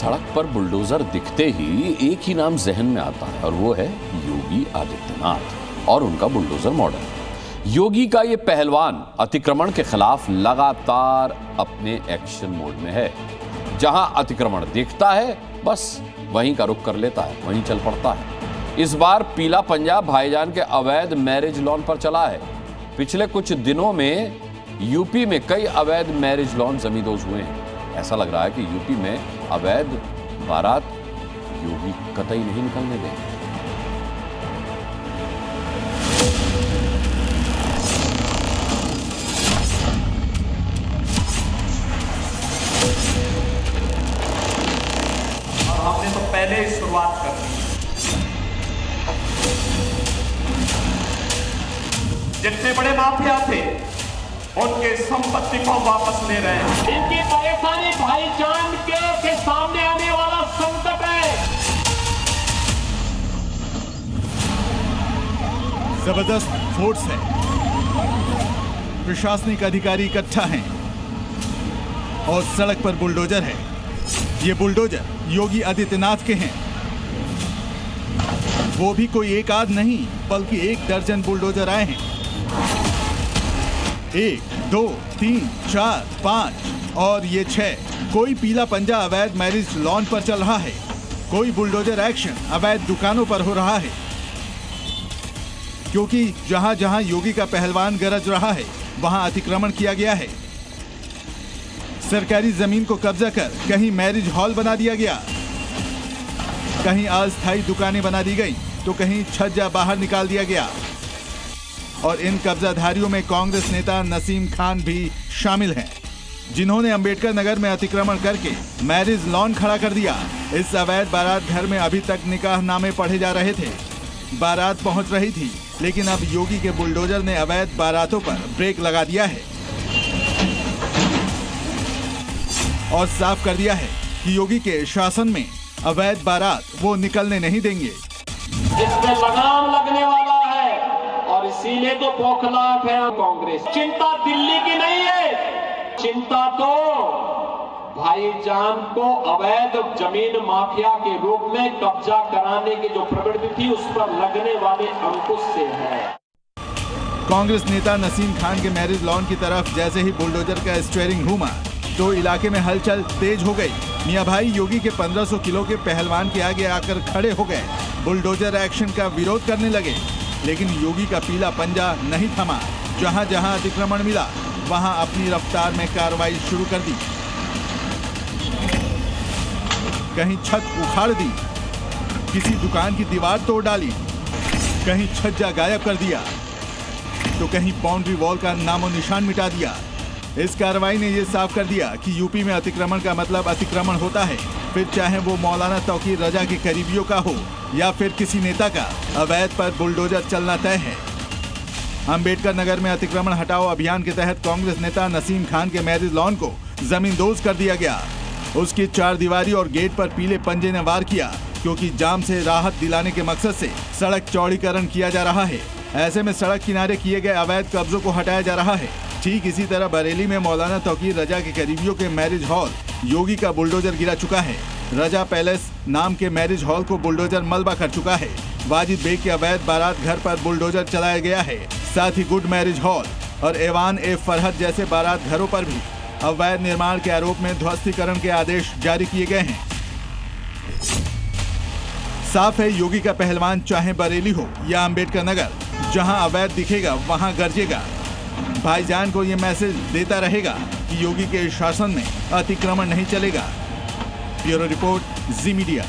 सड़क पर बुलडोजर दिखते ही एक ही नाम जहन में आता है और वो है योगी आदित्यनाथ और उनका बुलडोजर मॉडल। योगी का ये पहलवान अतिक्रमण के खिलाफ लगातार अपने एक्शन मोड में है। जहां अतिक्रमण दिखता है बस वहीं का रुख कर लेता है, वहीं चल पड़ता है। इस बार पीला पंजा भाईजान के अवैध मैरिज लॉन पर चला है। पिछले कुछ दिनों में यूपी में कई अवैध मैरिज लॉन जमींदोज हुए हैं। ऐसा लग रहा है कि यूपी में अवैध बारात योगी कतई नहीं निकलने देंगे। हमने तो पहले ही शुरुआत कर दी। जितने बड़े माफिया थे उनके संपत्ति को वापस ले रहे हैं। इनकी परेशानी भाईजान के सामने आने वाला संकट है। जबरदस्त फोर्स है, प्रशासनिक अधिकारी इकट्ठा हैं और सड़क पर बुलडोजर है। ये बुलडोजर योगी आदित्यनाथ के हैं। वो भी कोई एक आध नहीं बल्कि 1 दर्जन बुलडोजर आए हैं। 1, 2, 3, 4, 5 और ये 6। कोई पीला पंजा अवैध मैरिज लॉन पर चल रहा है, कोई बुलडोजर एक्शन अवैध दुकानों पर हो रहा है। क्योंकि जहां जहां योगी का पहलवान गरज रहा है वहां अतिक्रमण किया गया है। सरकारी जमीन को कब्जा कर कहीं मैरिज हॉल बना दिया गया, कहीं अस्थायी दुकानें बना दी गई तो कहीं छज्जा बाहर निकाल दिया गया। और इन कब्जाधारियों में कांग्रेस नेता नसीम खान भी शामिल हैं, जिन्होंने अंबेडकर नगर में अतिक्रमण करके मैरिज लॉन खड़ा कर दिया। इस अवैध बारात घर में अभी तक निकाह नामे पढ़े जा रहे थे। बारात पहुंच रही थी, लेकिन अब योगी के बुलडोजर ने अवैध बारातों पर ब्रेक लगा दिया है और साफ कर दिया है कि योगी के शासन में अवैध बारात वो निकलने नहीं देंगे। इसमें लगाम लगने वाला है और इसीलिए तो बौखलाहट है कांग्रेस। चिंता दिल्ली की नहीं है, चिंता तो भाईजान को अवैध जमीन माफिया के रूप में कब्जा कराने की जो प्रवृत्ति थी उस पर लगने वाले अंकुश से है। कांग्रेस नेता नसीम खान के मैरिज लॉन की तरफ जैसे ही बुलडोजर का स्टीयरिंग घूमा तो इलाके में हलचल तेज हो गई। मियां भाई योगी के 1500 किलो के पहलवान के आगे आकर खड़े हो गए, बुलडोजर एक्शन का विरोध करने लगे। लेकिन योगी का पीला पंजा नहीं थमा। जहां जहां अतिक्रमण मिला वहां अपनी रफ्तार में कार्रवाई शुरू कर दी। कहीं छत उखाड़ दी, किसी दुकान की दीवार तोड़ डाली, कहीं छज्जा गायब कर दिया तो कहीं बाउंड्री वॉल का नामो निशान मिटा दिया। इस कार्रवाई ने यह साफ कर दिया कि यूपी में अतिक्रमण का मतलब अतिक्रमण होता है, फिर चाहे वो मौलाना तौकीर रजा के करीबियों का हो या फिर किसी नेता का। अवैध पर बुलडोजर चलना तय है। अंबेडकर नगर में अतिक्रमण हटाओ अभियान के तहत कांग्रेस नेता नसीम खान के मैरिज लॉन को जमींदोज कर दिया गया। उसकी 4 दीवारी और गेट पर पीले पंजे ने वार किया, क्योंकि जाम से राहत दिलाने के मकसद से सड़क चौड़ीकरण किया जा रहा है। ऐसे में सड़क किनारे किए गए अवैध कब्जों को हटाया जा रहा है। ठीक इसी तरह बरेली में मौलाना तौकीर रजा के करीबियों के मैरिज हॉल योगी का बुलडोजर गिरा चुका है। रजा पैलेस नाम के मैरिज हॉल को बुलडोजर मलबा कर चुका है। वाजिद बेग के अवैध बारात घर पर बुलडोजर चलाया गया है। साथ ही गुड मैरिज हॉल और एवान ए फरहत जैसे बारात घरों पर भी अवैध निर्माण के आरोप में ध्वस्तीकरण के आदेश जारी किए गए हैं। साफ है, योगी का पहलवान चाहे बरेली हो या अंबेडकर नगर, जहां अवैध दिखेगा वहां गरजेगा। भाईजान को ये मैसेज देता रहेगा कि योगी के शासन में अतिक्रमण नहीं चलेगा। ब्यूरो रिपोर्ट, जी मीडिया।